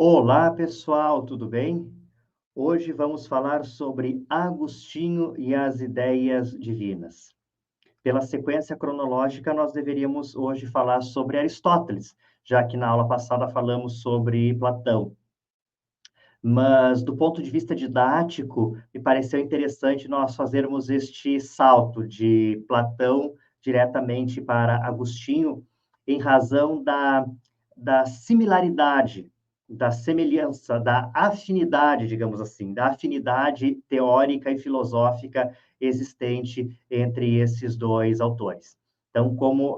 Olá, pessoal, tudo bem? Hoje vamos falar sobre Agostinho e as ideias divinas. Pela sequência cronológica, nós deveríamos hoje falar sobre Aristóteles, já que na aula passada falamos sobre Platão. Mas, do ponto de vista didático, me pareceu interessante nós fazermos este salto de Platão diretamente para Agostinho, em razão da similaridade, da semelhança, da afinidade, digamos assim, da afinidade teórica e filosófica existente entre esses dois autores. Então, como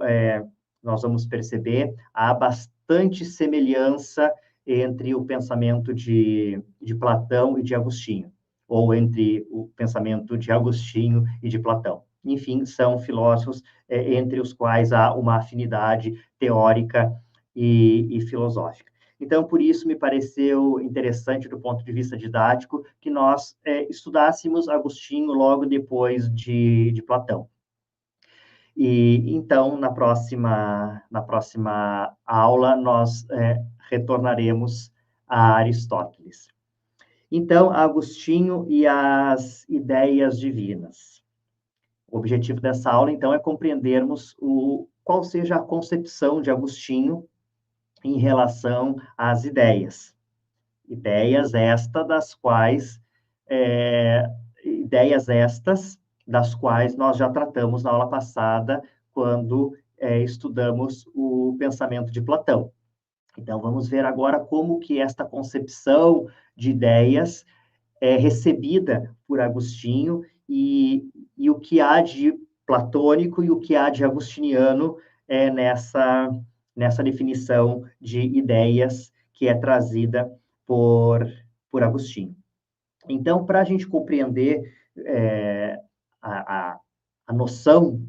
nós vamos perceber, há bastante semelhança entre o pensamento de Platão e de Agostinho, ou entre o pensamento de Agostinho e de Platão. Enfim, são filósofos entre os quais há uma afinidade teórica e filosófica. Então, por isso, me pareceu interessante, do ponto de vista didático, que nós estudássemos Agostinho logo depois de Platão. E então, na próxima aula, nós retornaremos a Aristóteles. Então, Agostinho e as ideias divinas. O objetivo dessa aula, então, é compreendermos qual seja a concepção de Agostinho em relação às ideias. Ideias estas das quais nós já tratamos na aula passada, quando estudamos o pensamento de Platão. Então, vamos ver agora como que esta concepção de ideias é recebida por Agostinho e o que há de platônico e o que há de agostiniano nessa definição de ideias que é trazida por Agostinho. Então, para a gente compreender a noção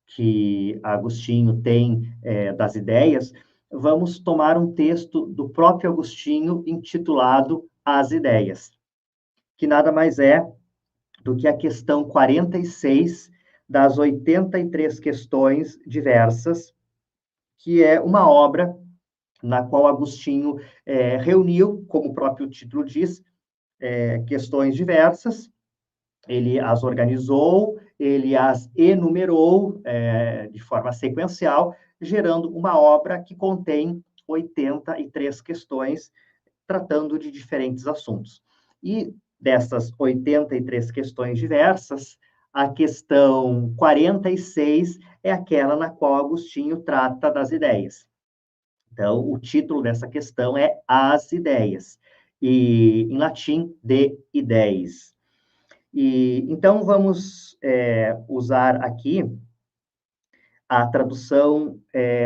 que Agostinho tem das ideias, vamos tomar um texto do próprio Agostinho intitulado As Ideias, que nada mais é do que a questão 46 das 83 questões diversas, que é uma obra na qual Agostinho reuniu, como o próprio título diz, questões diversas, ele as organizou, ele as enumerou de forma sequencial, gerando uma obra que contém 83 questões, tratando de diferentes assuntos. E dessas 83 questões diversas, a questão 46 é aquela na qual Agostinho trata das ideias. Então, o título dessa questão é As Ideias, e em latim, De Ideias. E então vamos usar aqui a tradução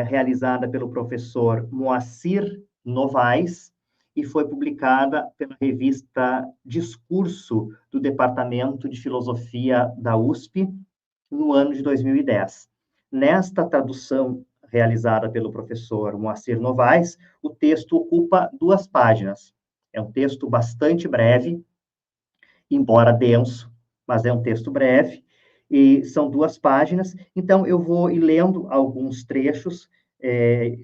realizada pelo professor Moacir Novaes e foi publicada pela revista Discurso do Departamento de Filosofia da USP no ano de 2010. Nesta tradução realizada pelo professor Moacir Novaes, o texto ocupa 2 páginas. É um texto bastante breve, embora denso, mas é um texto breve, e são 2 páginas, então eu vou ir lendo alguns trechos,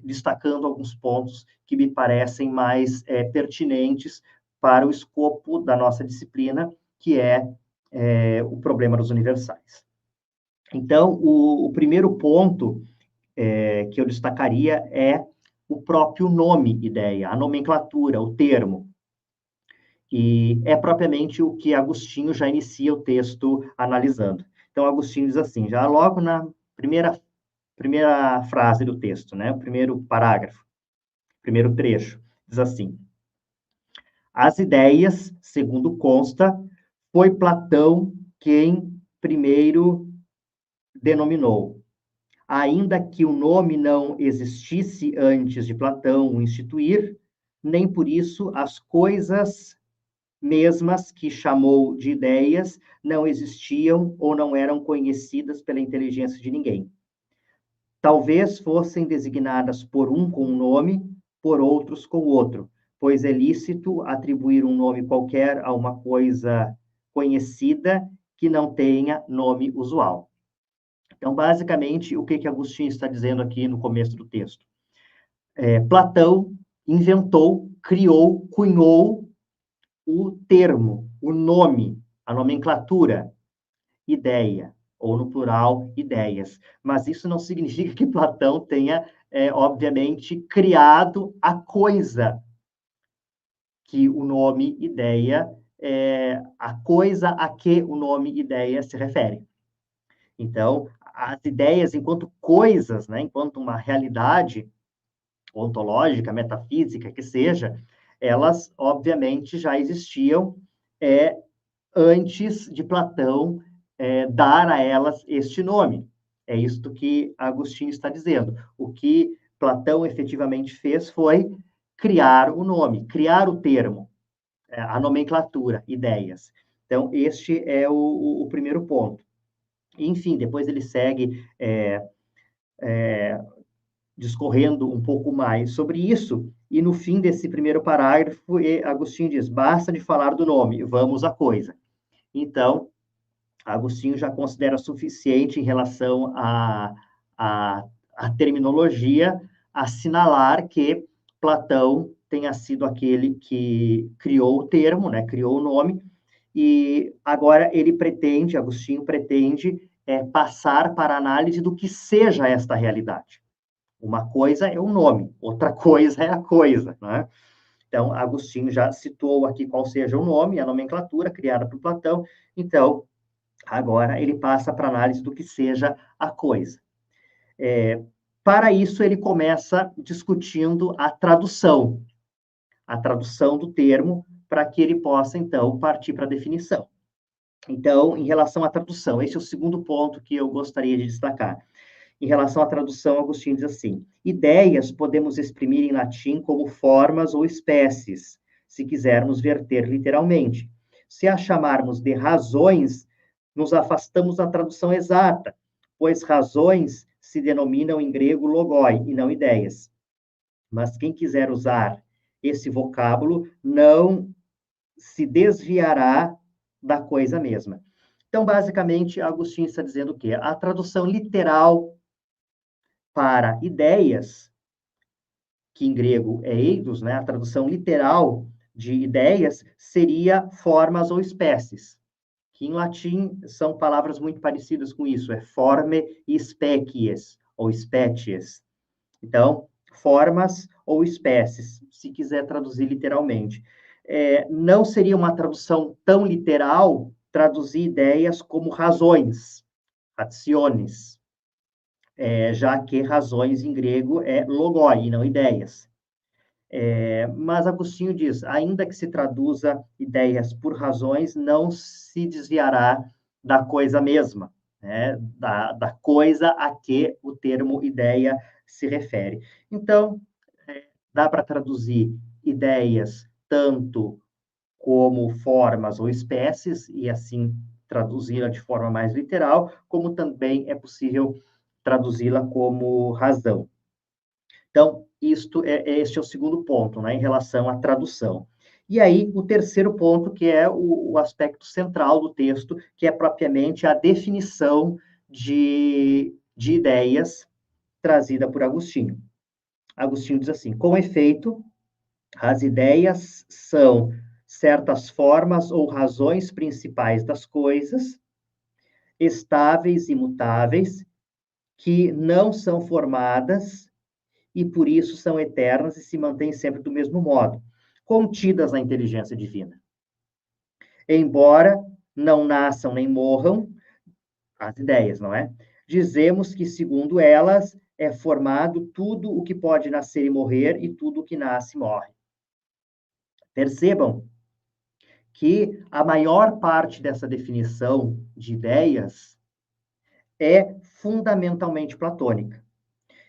destacando alguns pontos que me parecem mais pertinentes para o escopo da nossa disciplina, que é o problema dos universais. Então, o primeiro ponto que eu destacaria é o próprio nome ideia, a nomenclatura, o termo. E é propriamente o que Agostinho já inicia o texto analisando. Então, Agostinho diz assim, já logo na primeira frase do texto, né? O primeiro parágrafo, primeiro trecho, diz assim: as ideias, segundo consta, foi Platão quem primeiro denominou. Ainda que o nome não existisse antes de Platão o instituir, nem por isso as coisas mesmas que chamou de ideias não existiam ou não eram conhecidas pela inteligência de ninguém. Talvez fossem designadas por um com um nome, por outros com outro, pois é lícito atribuir um nome qualquer a uma coisa conhecida que não tenha nome usual. Então, basicamente, o que Agostinho está dizendo aqui no começo do texto? Platão inventou, cunhou o termo, o nome, a nomenclatura, ideia, ou no plural, ideias. Mas isso não significa que Platão tenha, obviamente, criado a coisa que o nome ideia, a coisa a que o nome ideia se refere. Então, as ideias, enquanto coisas, né, enquanto uma realidade ontológica, metafísica, que seja, elas, obviamente, já existiam antes de Platão dar a elas este nome. É isto que Agostinho está dizendo. O que Platão efetivamente fez foi criar o nome, criar o termo, a nomenclatura, ideias. Então, este é o primeiro ponto. Enfim, depois ele segue discorrendo um pouco mais sobre isso, e no fim desse primeiro parágrafo, Agostinho diz: basta de falar do nome, vamos à coisa. Então, Agostinho já considera suficiente em relação à terminologia assinalar que Platão tenha sido aquele que criou o termo, né, criou o nome, e agora Agostinho pretende passar para a análise do que seja esta realidade. Uma coisa é o nome, outra coisa é a coisa, né? Então, Agostinho já citou aqui qual seja o nome, a nomenclatura criada por Platão. Então, agora ele passa para a análise do que seja a coisa. Para isso, ele começa discutindo a tradução do termo, para que ele possa, então, partir para a definição. Então, em relação à tradução, esse é o segundo ponto que eu gostaria de destacar. Em relação à tradução, Agostinho diz assim: ideias podemos exprimir em latim como formas ou espécies, se quisermos verter literalmente. Se a chamarmos de razões, nos afastamos da tradução exata, pois razões se denominam em grego logoi e não ideias. Mas quem quiser usar esse vocábulo não se desviará da coisa mesma. Então, basicamente, Agostinho está dizendo o quê? A tradução literal para ideias, que em grego é eidos, né? A tradução literal de ideias seria formas ou espécies, que em latim são palavras muito parecidas com isso, é forme e species, ou species. Então, formas ou espécies, se quiser traduzir literalmente. Não seria uma tradução tão literal traduzir ideias como razões, rationes, já que razões em grego é logoi, e não ideias. Mas Agostinho diz, ainda que se traduza ideias por razões, não se desviará da coisa mesma, né? da coisa a que o termo ideia se refere. Então, dá para traduzir ideias tanto como formas ou espécies, e assim traduzi-la de forma mais literal, como também é possível traduzi-la como razão. Então, este é o segundo ponto, né, em relação à tradução. E aí, o terceiro ponto, que é o aspecto central do texto, que é propriamente a definição de ideias trazida por Agostinho. Agostinho diz assim: com efeito, as ideias são certas formas ou razões principais das coisas, estáveis e imutáveis, que não são formadas e por isso são eternas e se mantêm sempre do mesmo modo, contidas na inteligência divina. Embora não nasçam nem morram, as ideias, não é? Dizemos que, segundo elas, é formado tudo o que pode nascer e morrer, e tudo o que nasce morre. Percebam que a maior parte dessa definição de ideias é fundamentalmente platônica.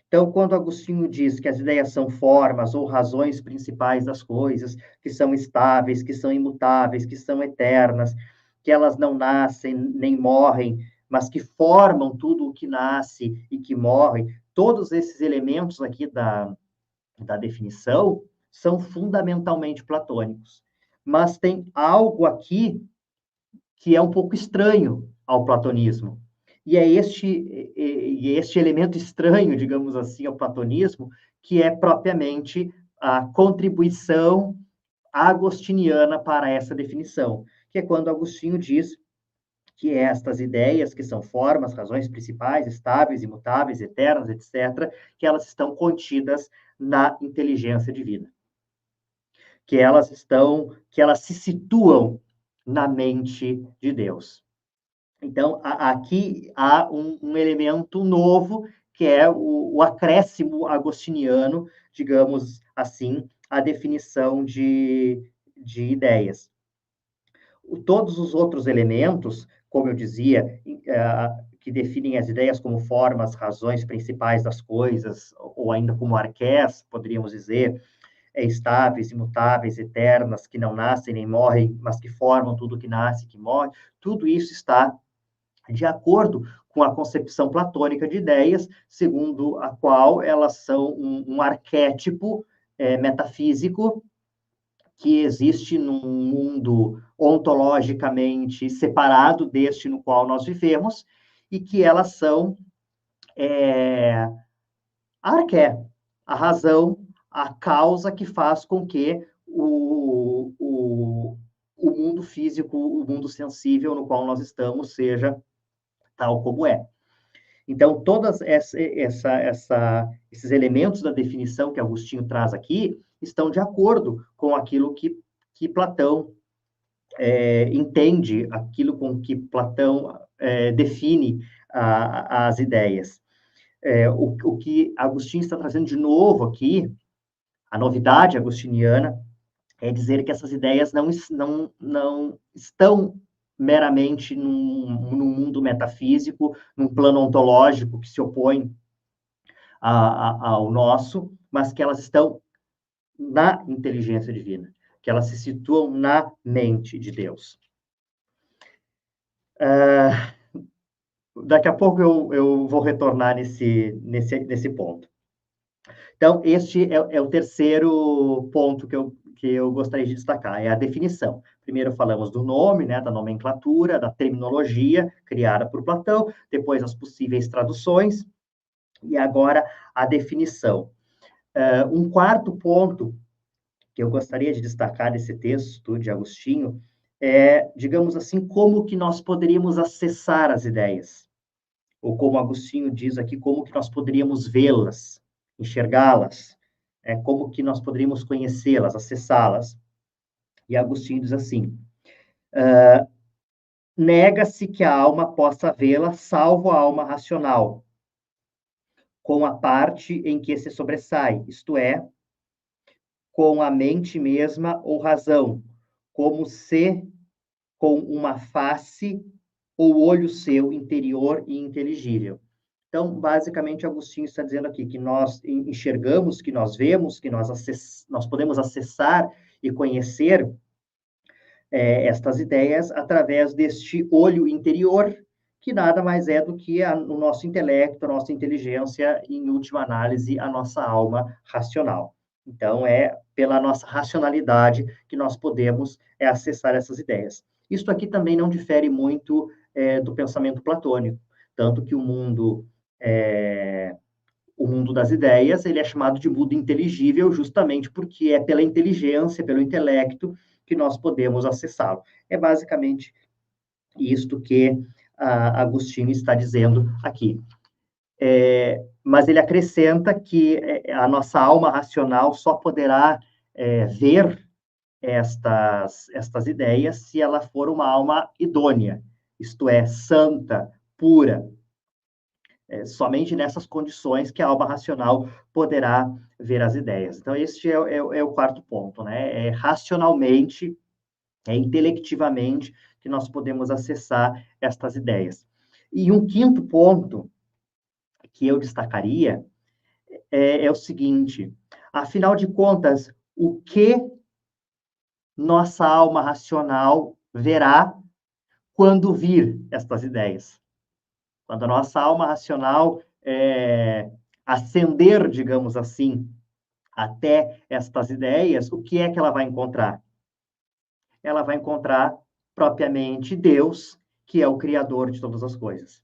Então, quando Agostinho diz que as ideias são formas ou razões principais das coisas, que são estáveis, que são imutáveis, que são eternas, que elas não nascem nem morrem, mas que formam tudo o que nasce e que morre, todos esses elementos aqui da definição são fundamentalmente platônicos. Mas tem algo aqui que é um pouco estranho ao platonismo. E é este elemento estranho, digamos assim, ao platonismo, que é propriamente a contribuição agostiniana para essa definição, que é quando Agostinho diz que estas ideias, que são formas, razões principais, estáveis, imutáveis, eternas, etc., que elas estão contidas na inteligência divina, que elas se situam na mente de Deus. Então, aqui há um elemento novo, que é o acréscimo agostiniano, digamos assim, à definição de ideias. Todos os outros elementos, como eu dizia, que definem as ideias como formas, razões principais das coisas, ou ainda como arqués, poderíamos dizer, estáveis, imutáveis, eternas, que não nascem nem morrem, mas que formam tudo que nasce e que morre, tudo isso está de acordo com a concepção platônica de ideias, segundo a qual elas são um arquétipo metafísico que existe num mundo ontologicamente separado deste no qual nós vivemos, e que elas são a arqué, a razão, a causa que faz com que o mundo físico, o mundo sensível no qual nós estamos, seja tal como é. Então, todos esses elementos da definição que Agostinho traz aqui estão de acordo com aquilo que Platão entende, aquilo com que Platão define as ideias. O que Agostinho está trazendo de novo aqui, a novidade agostiniana, é dizer que essas ideias não estão meramente num mundo metafísico, num plano ontológico que se opõe ao nosso, mas que elas estão na inteligência divina, que elas se situam na mente de Deus. Daqui a pouco eu vou retornar nesse ponto. Então, este é o terceiro ponto que eu gostaria de destacar, é a definição. Primeiro falamos do nome, né, da nomenclatura, da terminologia criada por Platão, depois as possíveis traduções, e agora a definição. Um quarto ponto que eu gostaria de destacar desse texto de Agostinho é, digamos assim, como que nós poderíamos acessar as ideias, ou como Agostinho diz aqui, como que nós poderíamos vê-las, enxergá-las, como que nós poderíamos conhecê-las, acessá-las. E Agostinho diz assim, nega-se que a alma possa vê-la, salvo a alma racional, com a parte em que se sobressai, isto é, com a mente mesma ou razão, como se com uma face ou olho seu interior e inteligível. Então, basicamente, Agostinho está dizendo aqui que nós enxergamos, que nós vemos, que nós podemos acessar e conhecer estas ideias através deste olho interior, que nada mais é do que o nosso intelecto, a nossa inteligência, em última análise, a nossa alma racional. Então, é pela nossa racionalidade que nós podemos acessar essas ideias. Isso aqui também não difere muito do pensamento platônico, tanto que o mundo das ideias, ele é chamado de mundo inteligível justamente porque é pela inteligência, pelo intelecto, que nós podemos acessá-lo. É basicamente isto que Agostinho está dizendo aqui. Mas ele acrescenta que a nossa alma racional só poderá ver estas ideias se ela for uma alma idônea, isto é, santa, pura. Somente nessas condições que a alma racional poderá ver as ideias. Então, este é o quarto ponto, né? É racionalmente, intelectivamente, que nós podemos acessar estas ideias. E um quinto ponto que eu destacaria é o seguinte: afinal de contas, o que nossa alma racional verá quando vir estas ideias? Quando a nossa alma racional ascender, digamos assim, até estas ideias, o que é que ela vai encontrar? Ela vai encontrar propriamente Deus, que é o Criador de todas as coisas.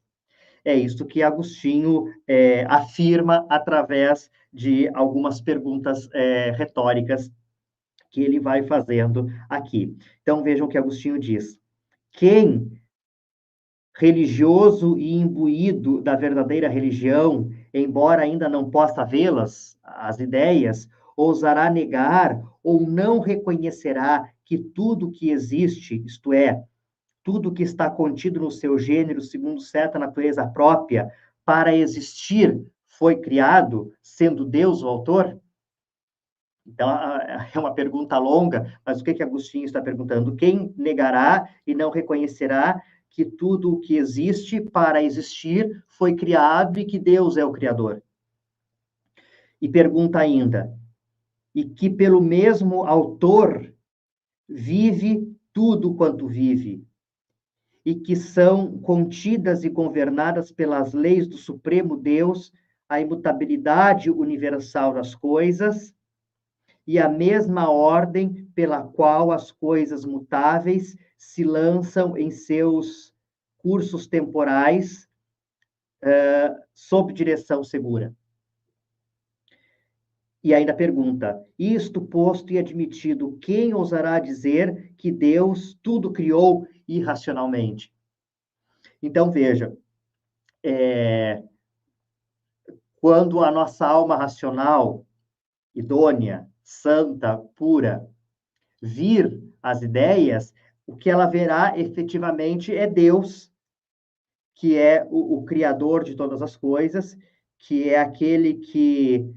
É isso que Agostinho afirma através de algumas perguntas retóricas que ele vai fazendo aqui. Então, vejam o que Agostinho diz. Quem, religioso e imbuído da verdadeira religião, embora ainda não possa vê-las, as ideias, ousará negar ou não reconhecerá que tudo que existe, isto é, tudo que está contido no seu gênero, segundo certa natureza própria, para existir, foi criado, sendo Deus o autor? Então, é uma pergunta longa, mas o que Agostinho está perguntando? Quem negará e não reconhecerá que tudo o que existe para existir foi criado e que Deus é o Criador? E pergunta ainda, e que pelo mesmo autor vive tudo quanto vive, e que são contidas e governadas pelas leis do Supremo Deus a imutabilidade universal das coisas e a mesma ordem pela qual as coisas mutáveis se lançam em seus cursos temporais sob direção segura. E ainda pergunta: isto posto e admitido, quem ousará dizer que Deus tudo criou irracionalmente? Então, veja, quando a nossa alma racional, idônea, santa, pura, vir as ideias, o que ela verá efetivamente é Deus, que é o Criador de todas as coisas, que é aquele que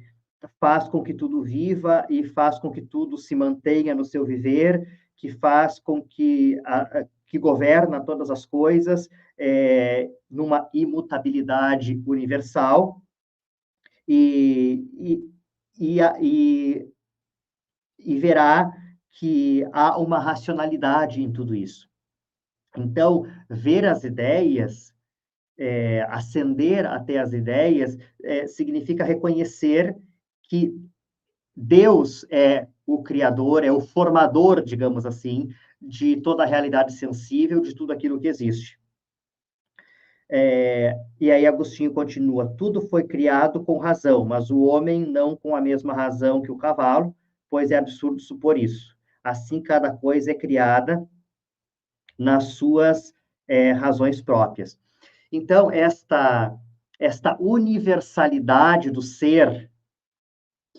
faz com que tudo viva e faz com que tudo se mantenha no seu viver, que faz com que governa todas as coisas numa imutabilidade universal e, e, e, e verá que há uma racionalidade em tudo isso. Então, ver as ideias, ascender até as ideias, significa reconhecer que Deus é o criador, é o formador, digamos assim, de toda a realidade sensível, de tudo aquilo que existe. E aí Agostinho continua: tudo foi criado com razão, mas o homem não com a mesma razão que o cavalo, pois é absurdo supor isso. Assim, cada coisa é criada nas suas razões próprias. Então, esta universalidade do ser,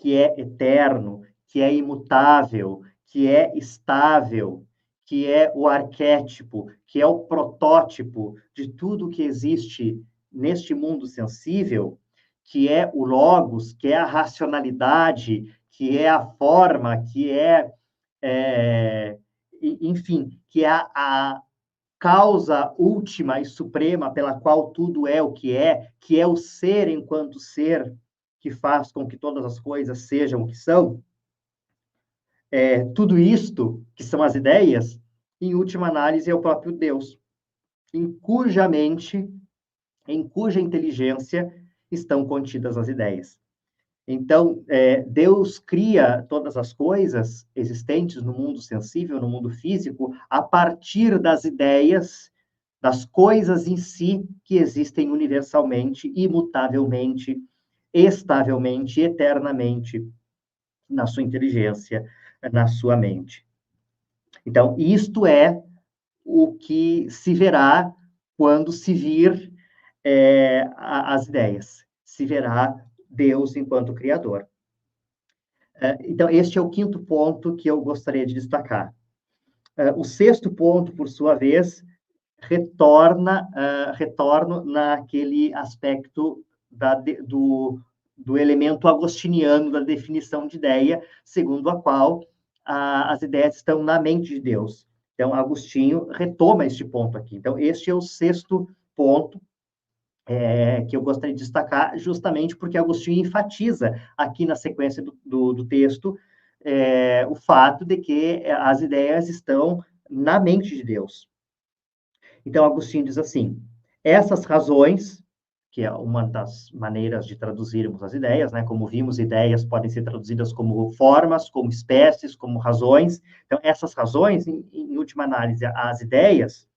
que é eterno, que é imutável, que é estável, que é o arquétipo, que é o protótipo de tudo que existe neste mundo sensível, que é o logos, que é a racionalidade, que é a forma, que enfim, que é a causa última e suprema pela qual tudo é o que é o ser enquanto ser, que faz com que todas as coisas sejam o que são, tudo isto, que são as ideias, em última análise, é o próprio Deus, em cuja mente, em cuja inteligência estão contidas as ideias. Então, Deus cria todas as coisas existentes no mundo sensível, no mundo físico, a partir das ideias, das coisas em si que existem universalmente, imutavelmente, estavelmente, eternamente na sua inteligência, na sua mente. Então, isto é o que se verá quando se vir as ideias. Se verá Deus enquanto Criador. Então, este é o quinto ponto que eu gostaria de destacar. O sexto ponto, por sua vez, retorno naquele aspecto do elemento agostiniano da definição de ideia, segundo a qual as ideias estão na mente de Deus. Então, Agostinho retoma este ponto aqui. Então, este é o sexto ponto que eu gostaria de destacar, justamente porque Agostinho enfatiza aqui na sequência do texto o fato de que as ideias estão na mente de Deus. Então, Agostinho diz assim: essas razões, que é uma das maneiras de traduzirmos as ideias, né? Como vimos, ideias podem ser traduzidas como formas, como espécies, como razões. Então, essas razões, em última análise, as ideias,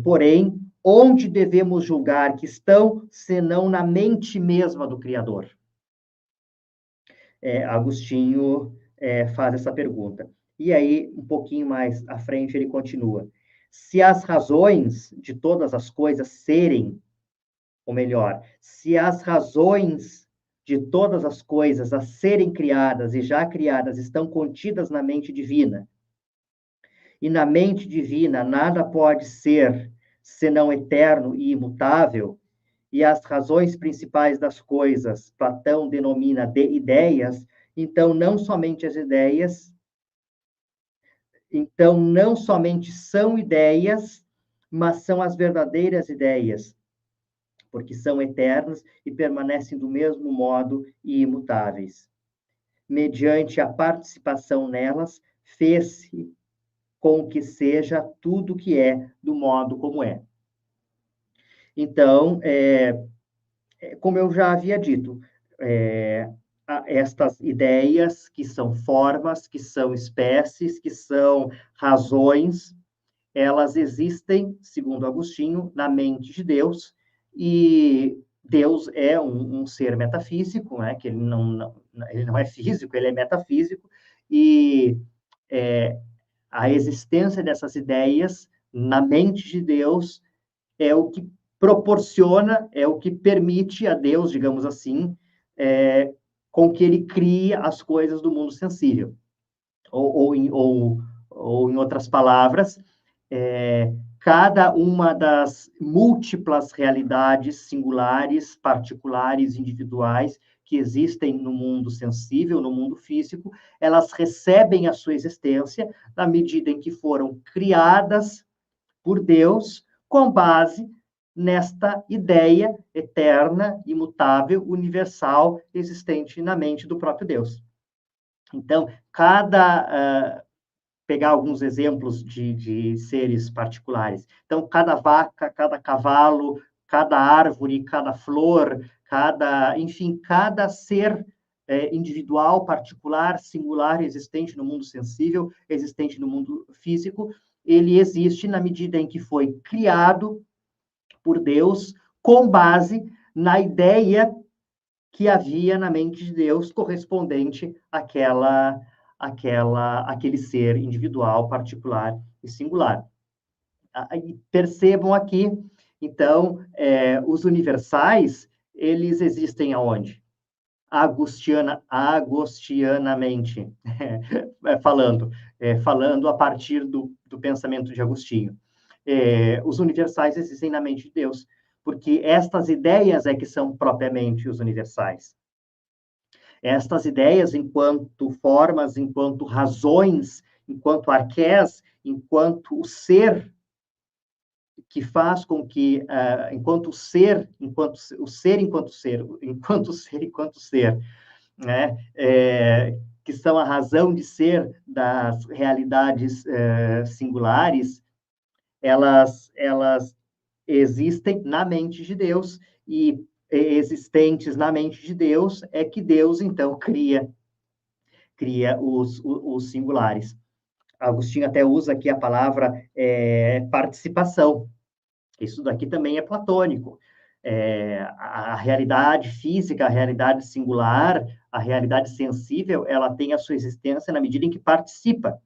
Porém, onde devemos julgar que estão, senão na mente mesma do Criador? Agostinho faz essa pergunta. E aí, um pouquinho mais à frente, ele continua. Se as razões de todas as coisas serem, ou melhor, se as razões de todas as coisas a serem criadas e já criadas estão contidas na mente divina, e na mente divina nada pode ser senão eterno e imutável, e as razões principais das coisas, Platão denomina de ideias, então não somente são ideias, mas são as verdadeiras ideias, porque são eternas e permanecem do mesmo modo e imutáveis. Mediante a participação nelas, fez-se com que seja tudo o que é, do modo como é. Então, como eu já havia dito, estas ideias, que são formas, que são espécies, que são razões, elas existem, segundo Agostinho, na mente de Deus, e Deus é um ser metafísico, né, que ele não é físico, ele é metafísico, e a existência dessas ideias na mente de Deus é o que proporciona, é o que permite a Deus, digamos assim, com que ele crie as coisas do mundo sensível. Ou em outras palavras, cada uma das múltiplas realidades singulares, particulares, individuais, que existem no mundo sensível, no mundo físico, elas recebem a sua existência na medida em que foram criadas por Deus com base nesta ideia eterna, imutável, universal, existente na mente do próprio Deus. Então, pegar alguns exemplos de seres particulares. Então, cada vaca, cada cavalo, cada árvore, cada flor, enfim, cada ser individual, particular, singular, existente no mundo sensível, existente no mundo físico, ele existe na medida em que foi criado por Deus com base na ideia que havia na mente de Deus correspondente àquele ser individual, particular e singular. Percebam aqui, então, os universais, eles existem aonde? Agostianamente, falando a partir do pensamento de Agostinho. Os universais existem na mente de Deus, porque estas ideias é que são propriamente os universais. Estas ideias, enquanto formas, enquanto razões, enquanto arqués, enquanto o ser que faz com que, enquanto ser, né, que são a razão de ser das realidades singulares, elas existem na mente de Deus, e existentes na mente de Deus é que Deus, então, cria os singulares. Agostinho até usa aqui a palavra participação. Isso daqui também é platônico. A realidade física, a realidade singular, a realidade sensível, ela tem a sua existência na medida em que participa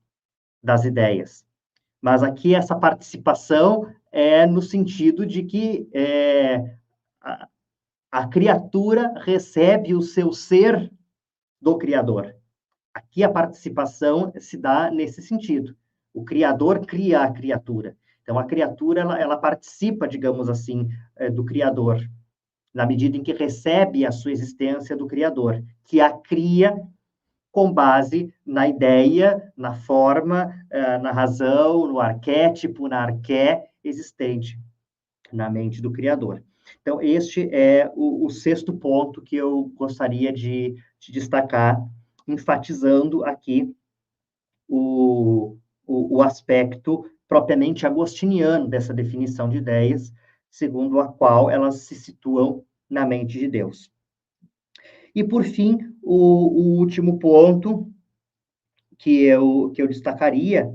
das ideias. Mas aqui essa participação é no sentido de que a criatura recebe o seu ser do Criador. Aqui a participação se dá nesse sentido. O Criador cria a criatura. Então, a criatura, ela participa, digamos assim, do Criador, na medida em que recebe a sua existência do Criador, que a cria com base na ideia, na forma, na razão, no arquétipo, na arqué existente na mente do Criador. Então, este é o sexto ponto que eu gostaria de destacar, enfatizando aqui o aspecto propriamente agostiniano dessa definição de ideias, segundo a qual elas se situam na mente de Deus. E, por fim, o último ponto que eu destacaria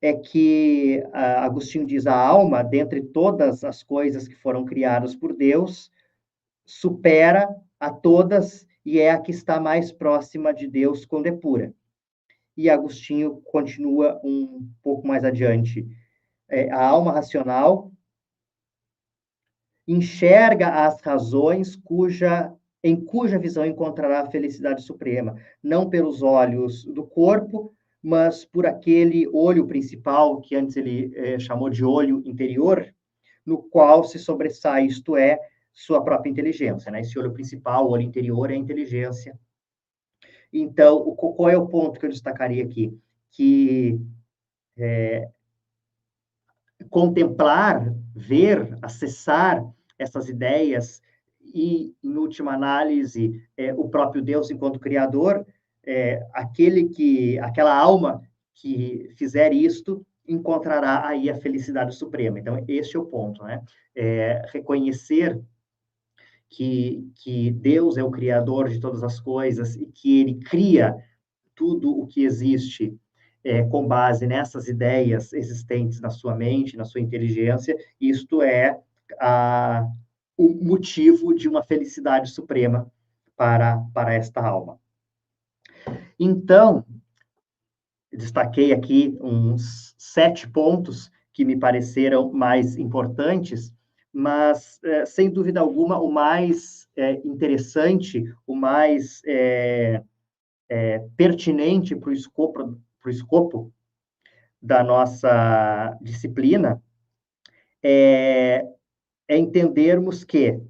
é que Agostinho diz: a alma, dentre todas as coisas que foram criadas por Deus, supera a todas e é a que está mais próxima de Deus quando é pura. E Agostinho continua um pouco mais adiante. A alma racional enxerga as razões em cuja visão encontrará a felicidade suprema, não pelos olhos do corpo, mas por aquele olho principal, que antes ele chamou de olho interior, no qual se sobressai, isto é, sua própria inteligência. Né? Esse olho principal, o olho interior, é a inteligência. Então, qual é o ponto que eu destacaria aqui? Que contemplar, ver, acessar essas ideias e, em última análise, o próprio Deus enquanto Criador, aquela alma que fizer isto encontrará aí a felicidade suprema. Então, este é o ponto, né? Reconhecer que Deus é o Criador de todas as coisas e que Ele cria tudo o que existe com base nessas ideias existentes na sua mente, na sua inteligência, isto é o motivo de uma felicidade suprema para esta alma. Então, destaquei aqui uns 7 pontos que me pareceram mais importantes, mas, sem dúvida alguma, o mais interessante, o mais pertinente para o escopo da nossa disciplina é entendermos que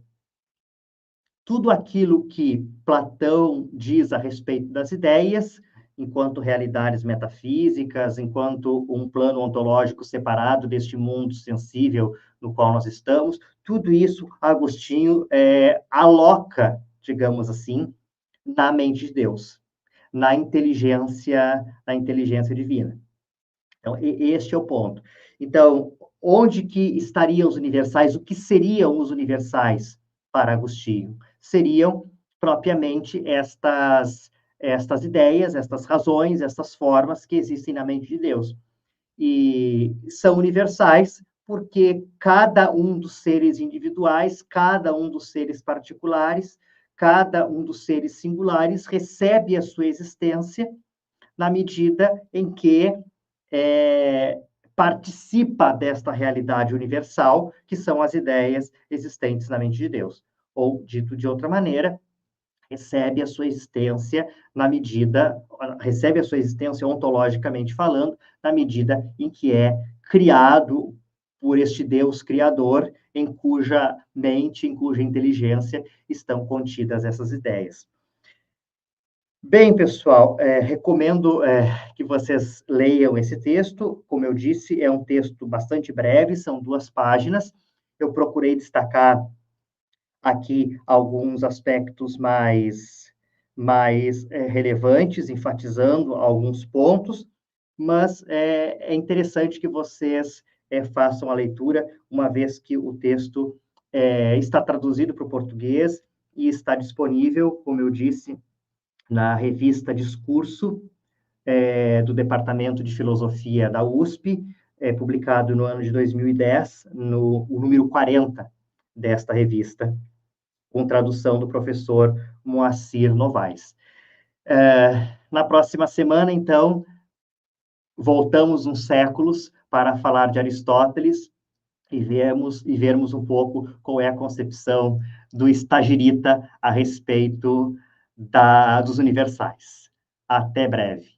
tudo aquilo que Platão diz a respeito das ideias, enquanto realidades metafísicas, enquanto um plano ontológico separado deste mundo sensível no qual nós estamos, tudo isso Agostinho aloca, digamos assim, na mente de Deus, na inteligência divina. Então, este é o ponto. Então, onde que estariam os universais? O que seriam os universais para Agostinho? Seriam propriamente estas ideias, estas razões, estas formas que existem na mente de Deus. E são universais porque cada um dos seres individuais, cada um dos seres particulares, cada um dos seres singulares recebe a sua existência na medida em que participa desta realidade universal, que são as ideias existentes na mente de Deus. Ou, dito de outra maneira, recebe a sua existência ontologicamente falando, na medida em que é criado por este Deus criador, em cuja mente, em cuja inteligência estão contidas essas ideias. Bem, pessoal, recomendo que vocês leiam esse texto. Como eu disse, é um texto bastante breve, são 2 páginas. Eu procurei destacar aqui alguns aspectos mais relevantes, enfatizando alguns pontos, mas é interessante que vocês façam a leitura, uma vez que o texto está traduzido para o português e está disponível, como eu disse, na revista Discurso, do Departamento de Filosofia da USP, publicado no ano de 2010, o número 40 desta revista, com tradução do professor Moacir Novaes. Na próxima semana, então, voltamos uns séculos para falar de Aristóteles e vermos um pouco qual é a concepção do Stagirita a respeito dos universais. Até breve.